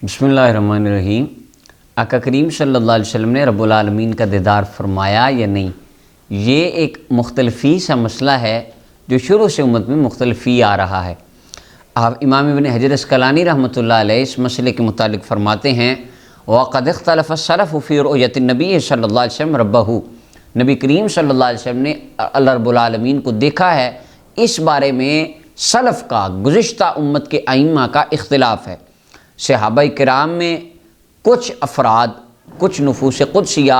بسم اللہ الرحمن الرحیم۔ آقا کریم صلی اللہ علیہ وسلم نے رب العالمین کا دیدار فرمایا یا نہیں، یہ ایک مختلفی سا مسئلہ ہے جو شروع سے امت میں مختلفی آ رہا ہے۔ آپ امام ابن حجر اسقلانی رحمۃ اللہ علیہ اس مسئلے کے متعلق فرماتے ہیں وَقَدْ اخْتَلَفَ السَّلَفُ فِي رُؤْيَةِ النَّبِيِّ صلی اللہ علیہ وسلم رَبَّهُ۔ نبی کریم صلی اللہ علیہ وسلم نے اللہ رب العالمین کو دیکھا ہے، اس بارے میں سلف کا، گزشتہ امت کے ائمہ کا اختلاف ہے۔ صحابہ کرام میں کچھ افراد، کچھ نفوس قدسیہ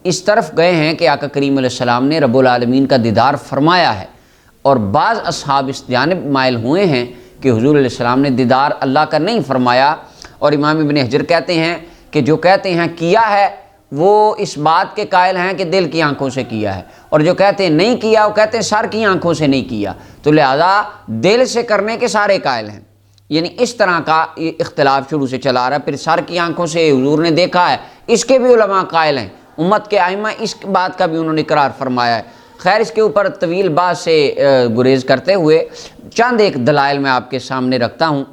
اس طرف گئے ہیں کہ آقا کریم علیہ السلام نے رب العالمین کا دیدار فرمایا ہے، اور بعض اصحاب اس جانب مائل ہوئے ہیں کہ حضور علیہ السلام نے دیدار اللہ کا نہیں فرمایا، اور امام ابن حجر کہتے ہیں کہ جو کہتے ہیں کیا ہے وہ اس بات کے قائل ہیں کہ دل کی آنکھوں سے کیا ہے، اور جو کہتے ہیں نہیں کیا وہ کہتے ہیں سر کی آنکھوں سے نہیں کیا، تو لہذا دل سے کرنے کے سارے قائل ہیں۔ یعنی اس طرح کا اختلاف شروع سے چلا رہا ہے۔ پھر سر کی آنکھوں سے حضور نے دیکھا ہے، اس کے بھی علماء قائل ہیں، امت کے ائمہ اس بات کا بھی انہوں نے اقرار فرمایا ہے۔ خیر، اس کے اوپر طویل بات سے گریز کرتے ہوئے چند ایک دلائل میں آپ کے سامنے رکھتا ہوں۔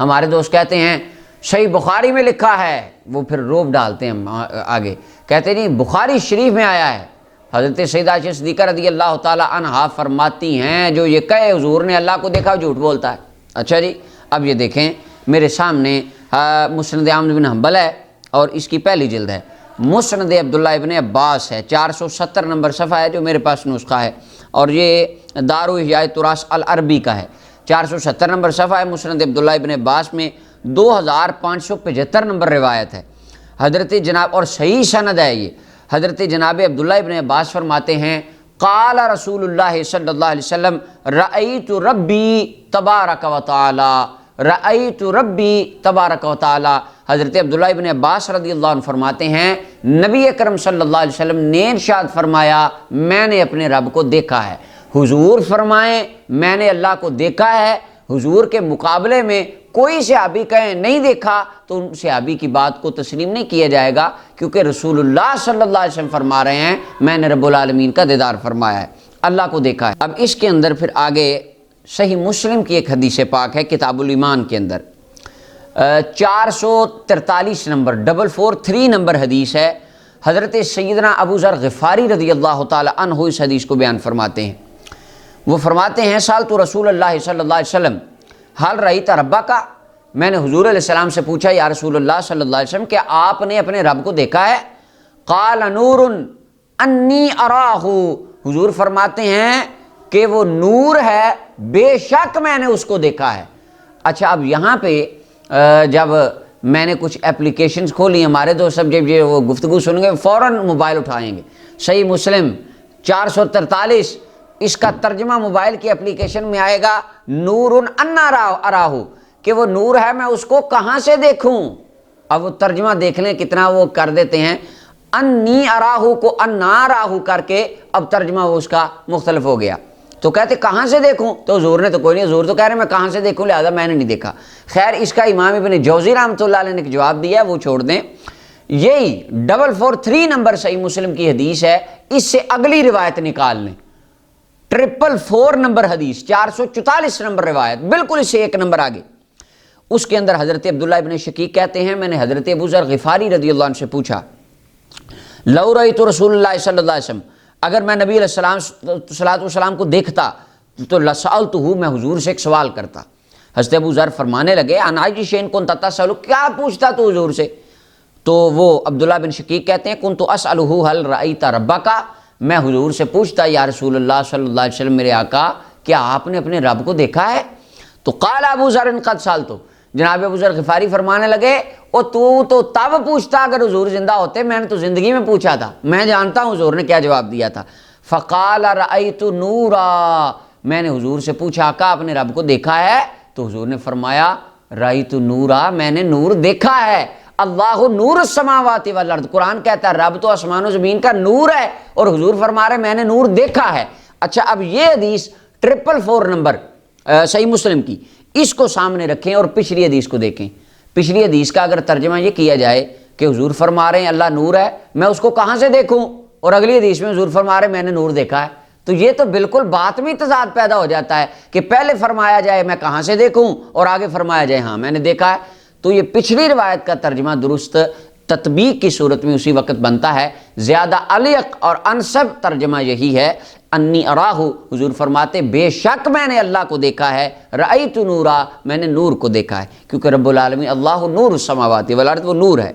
ہمارے دوست کہتے ہیں صحیح بخاری میں لکھا ہے، وہ پھر روب ڈالتے ہیں آگے، کہتے نہیں بخاری شریف میں آیا ہے۔ حضرت سیدہ عائشہ صدیقہ رضی اللہ تعالی عنہا فرماتی ہیں جو یہ کہے حضور نے اللہ کو دیکھا جھوٹ بولتا ہے۔ اچھا جی، اب یہ دیکھیں میرے سامنے مسند احمد بن حنبل ہے اور اس کی پہلی جلد ہے۔ مسند عبداللہ ابن عباس ہے، 470 نمبر صفحہ ہے جو میرے پاس نسخہ ہے، اور یہ دار احیاء تراث العربی کا ہے۔ 470 نمبر صفحہ ہے مسند عبداللہ ابن عباس میں، 2575 نمبر روایت ہے حضرت جناب، اور صحیح سند ہے یہ۔ حضرت جناب عبداللہ ابن عباس فرماتے ہیں قال رسول اللہ صلی اللہ علیہ وسلم رأیت ربی تبارک و تعالی، رأیت ربی تبارک و تعالی۔ حضرت عبداللہ ابن عباس رضی اللہ عنہ فرماتے ہیں نبی اکرم صلی اللہ علیہ وسلم نے ارشاد فرمایا میں نے اپنے رب کو دیکھا ہے۔ حضور فرمائیں میں نے اللہ کو دیکھا ہے، حضور کے مقابلے میں کوئی صحابی کہیں نہیں دیکھا تو ان صحابی کی بات کو تسلیم نہیں کیا جائے گا، کیونکہ رسول اللہ صلی اللہ علیہ وسلم فرما رہے ہیں میں نے رب العالمین کا دیدار فرمایا ہے، اللہ کو دیکھا ہے۔ اب اس کے اندر پھر آگے صحیح مسلم کی ایک حدیث پاک ہے کتاب الایمان کے اندر، 443 نمبر 443 نمبر حدیث ہے۔ حضرت سیدنا ابو ذر غفاری رضی اللہ تعالی عنہ اس حدیث کو بیان فرماتے ہیں۔ وہ فرماتے ہیں سألت رسول اللہ صلی اللہ علیہ وسلم حل رأیت ربک، میں نے حضور علیہ السلام سے پوچھا یا رسول اللہ صلی اللہ علیہ وسلم کہ آپ نے اپنے رب کو دیکھا ہے؟ قال نور انی اراہ، حضور فرماتے ہیں کہ وہ نور ہے، بے شک میں نے اس کو دیکھا ہے۔ اچھا، اب یہاں پہ جب میں نے کچھ اپلیکیشنز کھولی، ہمارے دوست سب جب یہ وہ گفتگو سنیں گے فوراً موبائل اٹھائیں گے۔ صحیح مسلم 443، اس کا ترجمہ موبائل کی اپلیکیشن میں آئے گا نور انا اراہ، کہ وہ نور ہے میں اس کو کہاں سے دیکھوں۔ اب وہ ترجمہ دیکھ لیں کتنا وہ کر دیتے ہیں، انی اراہ کو انا اراہ کر کے اب ترجمہ وہ اس کا مختلف ہو گیا۔ تو کہتے کہاں سے دیکھوں، تو حضور نے تو کوئی نہیں، حضور تو کہہ رہے ہیں میں کہاں سے دیکھوں، لہذا میں نے نہیں دیکھا۔ خیر، اس کا امام ابن جوزی رحمۃ اللہ علیہ نے جواب دیا ہے، وہ چھوڑ دیں۔ یہی 443 نمبر صحیح مسلم کی حدیث ہے، اس سے اگلی روایت نکال لیں، 444 نمبر حدیث، 444 نمبر روایت، بالکل اس سے ایک نمبر آگے۔ اس کے اندر حضرت عبداللہ ابن شقیق کہتے ہیں میں نے حضرت ابو ذر غفاری رضی اللہ عنہ سے پوچھا لو رأیت رسول اللہ صلی اللہ علیہ وسلم، اگر میں نبی علیہ السلام کو دیکھتا تو لسألتہ، میں حضور سے ایک سوال کرتا۔ حضرت ابو ذر فرمانے لگے عن ای شیء کنت تسأل، کیا پوچھتا تو حضور سے؟ تو وہ عبداللہ بن شقیق کہتے ہیں کنت اسألہ حل رأیت ربک، میں حضور سے پوچھتا یا رسول اللہ صلی اللہ علیہ وسلم میرے آقا کیا آپ نے اپنے رب کو دیکھا ہے؟ تو قال ابو ذر قد سألت، جناب ابو ذر غفاری فرمانے لگے او تو تب پوچھتا اگر حضور زندہ ہوتے، میں نے تو زندگی میں پوچھا تھا، میں جانتا ہوں حضور نے کیا جواب دیا تھا۔ فقال رأیت نورا، میں نے حضور سے پوچھا آقا آپ نے رب کو دیکھا ہے؟ تو حضور نے فرمایا رأیت نورا، میں نے نور دیکھا ہے۔ اللہ نور السماوات والارض، قرآن کہتا ہے رب تو آسمان و زمین کا نور ہے، اور حضور فرما رہے میں نے نور دیکھا ہے۔ اچھا، اب یہ حدیث 444 نمبر صحیح مسلم کی، اس کو سامنے رکھیں اور پچھلی حدیث کو دیکھیں۔ پچھلی حدیث کا اگر ترجمہ یہ کیا جائے کہ حضور فرما رہے ہیں اللہ نور ہے، میں اس کو کہاں سے دیکھوں، اور اگلی حدیث میں حضور فرما رہے ہیں میں نے نور دیکھا ہے، تو یہ تو بالکل بات میں تضاد پیدا ہو جاتا ہے کہ پہلے فرمایا جائے میں کہاں سے دیکھوں، اور آگے فرمایا جائے ہاں میں نے دیکھا ہے۔ تو یہ پچھلی روایت کا ترجمہ درست تطبیق کی صورت میں اسی وقت بنتا ہے۔ زیادہ الیق اور انسب ترجمہ یہی ہے، انی اراہ، حضور فرماتے بے شک میں نے اللہ کو دیکھا ہے، رأیت نورا، میں نے نور کو دیکھا ہے، کیونکہ رب العالمین اللہ نور السماوات والارض، وہ نور ہے۔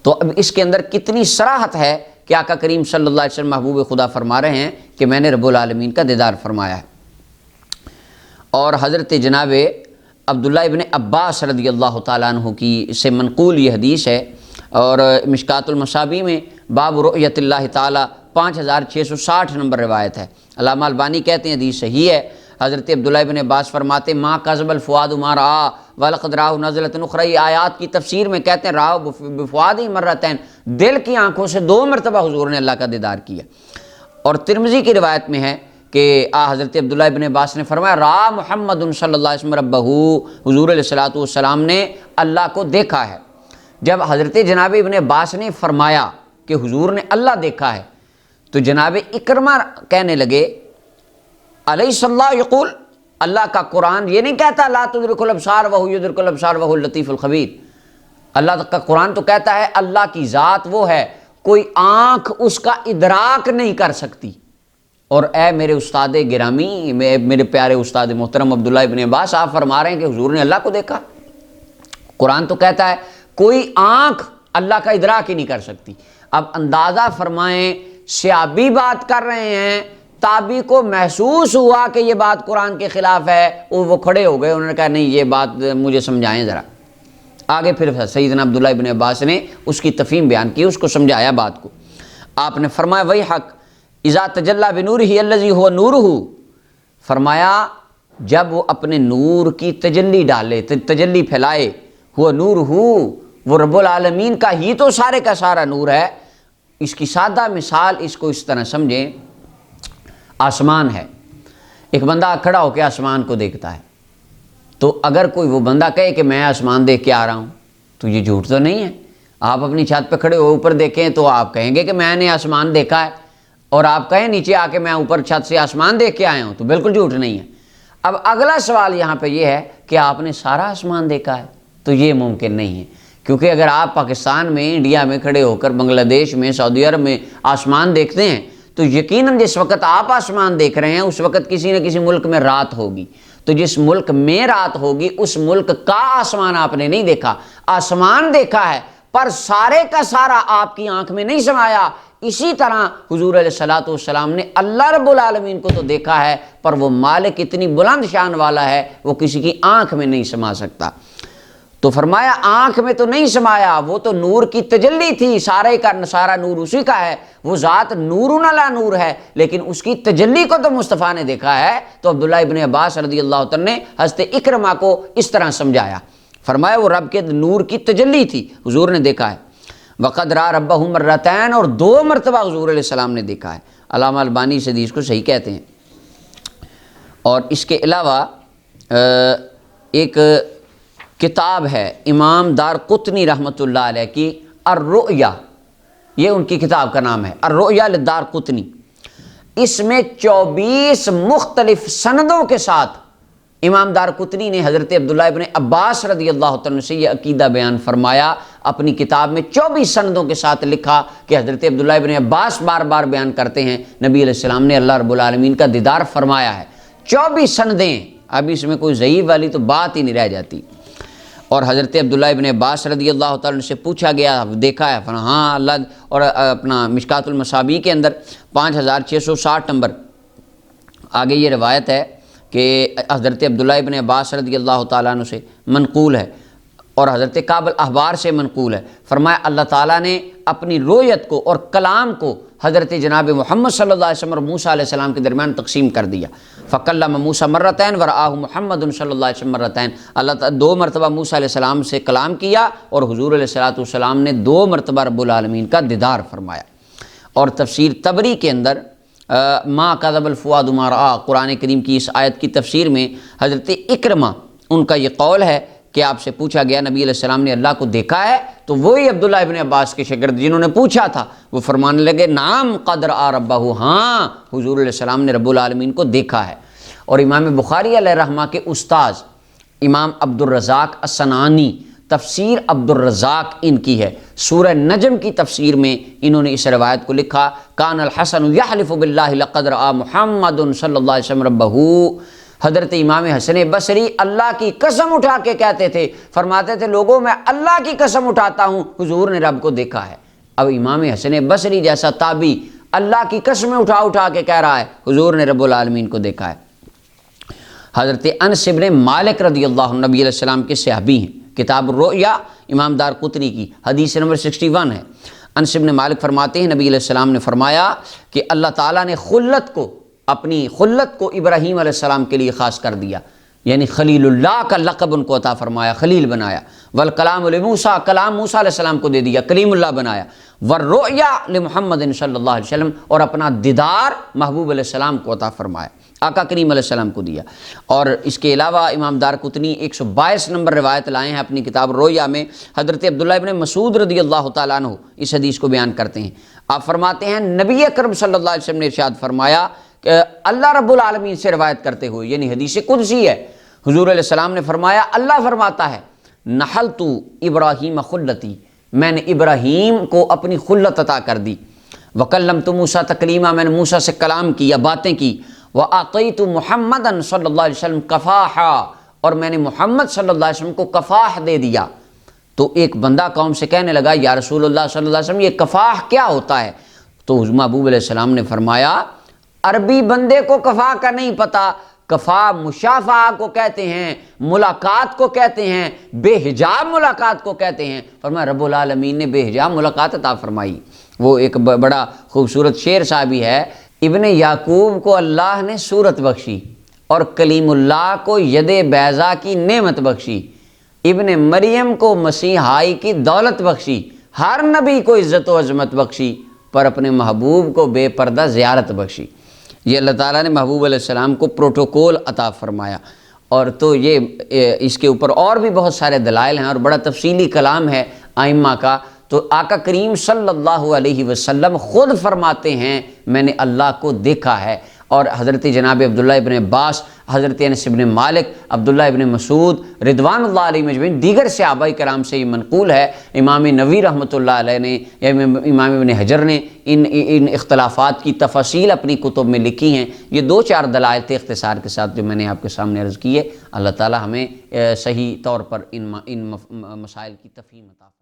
تو اب اس کے اندر کتنی صراحت ہے کہ آقا کریم صلی اللہ علیہ وسلم محبوب خدا فرما رہے ہیں کہ میں نے رب العالمین کا دیدار فرمایا ہے۔ اور حضرت جناب عبداللہ ابن عباس رضی اللہ تعالیٰ عنہ کی سے منقول یہ حدیث ہے، اور مشکات المصابیح میں باب رؤیت اللہ تعالیٰ 5660 نمبر روایت ہے۔ علامہ البانی کہتے ہیں حدیث صحیح ہے۔ حضرت عبداللہ ابن عباس فرماتے ما کذب الفؤاد ما رأى ولقد رآہ نزلۃ اخری، آیات کی تفسیر میں کہتے ہیں رآہ بفؤادہ مرتین، دل کی آنکھوں سے 2 مرتبہ حضور نے اللہ کا دیدار کیا۔ اور ترمذی کی روایت میں ہے کہ حضرت عبداللہ ابن عباس نے فرمایا رآہ محمد صلی اللہ علیہ وسلم ربہ، حضور علیہ الصلوۃ والسلام نے اللہ کو دیکھا ہے۔ جب حضرت جناب ابن عباس نے فرمایا کہ حضور نے اللہ دیکھا ہے تو جناب اکرمہ کہنے لگے الیس اللہ یقول، اللہ کا قرآن یہ نہیں کہتا لا تدرک الابصار وہو یدرک الابصار وہو اللطیف الخبیر، اللہ کا قرآن تو کہتا ہے اللہ کی ذات وہ ہے کوئی آنکھ اس کا ادراک نہیں کر سکتی۔ اور اے میرے استاد گرامی، میرے پیارے استاد محترم عبداللہ ابن عباس، آپ فرما رہے ہیں کہ حضور نے اللہ کو دیکھا۔ قرآن تو کہتا ہے کوئی آنکھ اللہ کا ادراک ہی نہیں کر سکتی۔ اب اندازہ فرمائیں، صحابی بات کر رہے ہیں، تابعی کو محسوس ہوا کہ یہ بات قرآن کے خلاف ہے، وہ کھڑے ہو گئے، انہوں نے کہا نہیں یہ بات مجھے سمجھائیں ذرا۔ آگے پھر سیدنا عبداللہ ابن عباس نے اس کی تفہیم بیان کی، اس کو سمجھایا بات کو۔ آپ نے فرمایا وہی حق اذا تجلی بنورہ الذی ھو نورہ، فرمایا جب وہ اپنے نور کی تجلی ڈالے، تجلی پھیلائے، ہوا نورہ، وہ رب العالمین کا ہی تو سارے کا سارا نور ہے۔ اس کی سادہ مثال اس کو اس طرح سمجھیں، آسمان ہے، ایک بندہ کھڑا ہو کے آسمان کو دیکھتا ہے، تو اگر کوئی وہ بندہ کہے کہ میں آسمان دیکھ کے آ رہا ہوں تو یہ جھوٹ تو نہیں ہے۔ آپ اپنی چھت پہ کھڑے ہو اوپر دیکھیں تو آپ کہیں گے کہ میں نے آسمان دیکھا ہے، اور آپ کہیں نیچے آ کے میں اوپر چھت سے آسمان دیکھ کے آیا ہوں تو بالکل جھوٹ نہیں ہے۔ اب اگلا سوال یہاں پہ یہ ہے کہ آپ نے سارا آسمان دیکھا ہے، تو یہ ممکن نہیں ہے، کیونکہ اگر آپ پاکستان میں، انڈیا میں کھڑے ہو کر بنگلہ دیش میں، سعودی عرب میں آسمان دیکھتے ہیں تو یقیناً جس وقت آپ آسمان دیکھ رہے ہیں اس وقت کسی نہ کسی ملک میں رات ہوگی، تو جس ملک میں رات ہوگی اس ملک کا آسمان آپ نے نہیں دیکھا، آسمان دیکھا ہے پر سارے کا سارا آپ کی آنکھ میں نہیں سمایا۔ اسی طرح حضور علیہ الصلوۃ والسلام نے اللہ رب العالمین کو تو دیکھا ہے، پر وہ مالک اتنی بلند شان والا ہے وہ کسی کی آنکھ میں نہیں سما سکتا۔ تو فرمایا آنکھ میں تو نہیں سمایا، وہ تو نور کی تجلی تھی، سارے کا سارا نور اسی کا ہے، وہ ذات نور علی نور ہے، لیکن اس کی تجلی کو تو مصطفیٰ نے دیکھا ہے۔ تو عبداللہ ابن عباس رضی اللہ عنہ نے حضرت اکرمہ کو اس طرح سمجھایا، فرمایا وہ رب کے نور کی تجلی تھی، حضور نے دیکھا ہے۔ وقد رأى ربہ مرتین، اور 2 مرتبہ حضور علیہ السلام نے دیکھا ہے۔ علامہ البانی اس حدیث کو صحیح کہتے ہیں۔ اور اس کے علاوہ ایک کتاب ہے امام دارقطنی رحمۃ اللہ علیہ کی، الرؤیا، یہ ان کی کتاب کا نام ہے، الرؤیا للدارقطنی۔ اس میں 24 مختلف سندوں کے ساتھ امام دارقطنی نے حضرت عبداللہ ابن عباس رضی اللہ عنہ سے یہ عقیدہ بیان فرمایا، اپنی کتاب میں 24 سندوں کے ساتھ لکھا کہ حضرت عبداللہ ابن عباس بار بار بیان کرتے ہیں نبی علیہ السلام نے اللہ رب العالمین کا دیدار فرمایا ہے۔ 24 سندیں، اب اس میں کوئی ضعیف والی تو بات ہی نہیں رہ جاتی۔ اور حضرت عبداللہ ابن عباس رضی اللہ تعالیٰ سے پوچھا گیا، دیکھا ہے؟ ہاں اللہ، اور اپنا مشکات المصابیح کے اندر 5660 نمبر آگے یہ روایت ہے کہ حضرت عبداللہ ابن عباس رضی اللہ تعالیٰ عنہ سے منقول ہے، اور حضرت کعب الاحبار سے منقول ہے، فرمایا اللہ تعالیٰ نے اپنی رویت کو اور کلام کو حضرت جناب محمد صلی اللہ علیہ وسلم اور موسیٰ علیہ السلام کے درمیان تقسیم کر دیا۔ فَكَلَّمَ مُوسَىٰ مَرَّتَيْن وَرَآهُ مُحَمَّدٌ صلی اللہ علیہ وسلم مرتین، اللہ تعالیٰ 2 مرتبہ موسیٰ علیہ السلام سے کلام کیا اور حضور علیہ السلام نے 2 مرتبہ رب العالمین کا دیدار فرمایا۔ اور تفسیر طبری کے اندر ما کذب الفؤاد ما رأى، قرآن کریم کی اس آیت کی تفسیر میں حضرت اکرمہ ان کا یہ قول ہے کہ آپ سے پوچھا گیا نبی علیہ السلام نے اللہ کو دیکھا ہے، تو وہی عبداللہ ابن عباس کے شاگرد جنہوں نے پوچھا تھا وہ فرمانے لگے نعم قد رأى ربہ، ہاں حضور علیہ السلام نے رب العالمین کو دیکھا ہے۔ اور امام بخاری علیہ رحمہ کے استاذ امام عبدالرزاق الصنعانی تفسیر عبدالرزاق ان کی ہے، سورہ نجم کی تفسیر میں انہوں نے اس روایت کو لکھا، کان الحسن یحلف باللہ لقد رآ محمد صلی اللہ علیہ وسلم ربہ، حضرت امام حسن بصری اللہ کی قسم اٹھا کے کہتے تھے، فرماتے تھے لوگوں میں اللہ کی قسم اٹھاتا ہوں حضور نے رب کو دیکھا ہے۔ اب امام حسن بصری جیسا تابعی اللہ کی قسمیں اٹھا اٹھا کے کہہ رہا ہے حضور نے رب العالمین کو دیکھا ہے۔ حضرت انس بن مالک رضی اللہ عنہ نبی علیہ السلام کے صحابی ہیں، کتاب الرؤیا امام دارقطنی کی حدیث نمبر 61 ہے۔ انس بن مالک فرماتے ہیں نبی علیہ السلام نے فرمایا کہ اللہ تعالیٰ نے اپنی خلت کو ابراہیم علیہ السلام کے لیے خاص کر دیا، یعنی خلیل اللہ کا لقب ان کو عطا فرمایا، خلیل بنایا۔ والکلام لموسیٰ، کلام موسیٰ علیہ السلام کو دے دیا، کلیم اللہ بنایا۔ والرؤیا لمحمد صلی اللہ علیہ وسلم، اور اپنا دیدار محبوب علیہ السلام کو عطا فرمایا، آقا کریم علیہ السلام کو دیا۔ اور اس کے علاوہ امام دارقطنی 122 نمبر روایت لائے ہیں اپنی کتاب الرؤیا میں، حضرت عبداللہ ابن مسعود رضی اللہ تعالیٰ عنہ اس حدیث کو بیان کرتے ہیں۔ آپ فرماتے ہیں نبی اکرم صلی اللہ علیہ وسلم نے ارشاد فرمایا کہ اللہ رب العالمین سے روایت کرتے ہوئے، یعنی حدیث قدسی ہے، حضور علیہ السلام نے فرمایا اللہ فرماتا ہے نحلت ابراہیم خلتی، میں نے ابراہیم کو اپنی خلت عطا کر دی، وکلمت موسیٰ تکلیما، میں نے موسیٰ سے کلام کیا، باتیں کی، وَأَعْطَيْتُ مُحَمَّدًا صلی اللہ علیہ وسلم کفاحا، اور میں نے محمد صلی اللہ علیہ وسلم کو کفاح دے دیا۔ تو ایک بندہ قوم سے کہنے لگا یا رسول اللہ صلی اللہ علیہ وسلم یہ کفاح کیا ہوتا ہے؟ تو حضور محبوب علیہ السلام نے فرمایا عربی بندے کو کفاح کا نہیں پتہ، کفاح مشافہ کو کہتے ہیں، ملاقات کو کہتے ہیں، بے حجاب ملاقات کو کہتے ہیں۔ فرمایا رب العالمین نے بے حجاب ملاقات عطا فرمائی۔ وہ ایک بڑا خوبصورت شعر صاحبی ہے، ابن یعقوب کو اللہ نے صورت بخشی اور کلیم اللہ کو ید بیضا کی نعمت بخشی، ابن مریم کو مسیحائی کی دولت بخشی، ہر نبی کو عزت و عظمت بخشی، پر اپنے محبوب کو بے پردہ زیارت بخشی۔ یہ اللہ تعالیٰ نے محبوب علیہ السلام کو پروٹوکول عطا فرمایا۔ اور تو یہ اس کے اوپر اور بھی بہت سارے دلائل ہیں اور بڑا تفصیلی کلام ہے ائمہ کا۔ تو آقا کریم صلی اللہ علیہ وسلم خود فرماتے ہیں میں نے اللہ کو دیکھا ہے، اور حضرت جناب عبداللہ ابن عباس، حضرت انس بن مالک، عبداللہ ابن مسعود رضوان اللہ علیہ مجمعین، دیگر صحابہ کرام سے یہ منقول ہے۔ امام نووی رحمۃ اللہ علیہ نے یا امام ابن حجر نے ان اختلافات کی تفاصیل اپنی کتب میں لکھی ہیں۔ یہ 2-4 دلائل تھے اختصار کے ساتھ جو میں نے آپ کے سامنے عرض کی ہے۔ اللہ تعالی ہمیں صحیح طور پر ان مسائل کی تفہیم عطا فرمائے۔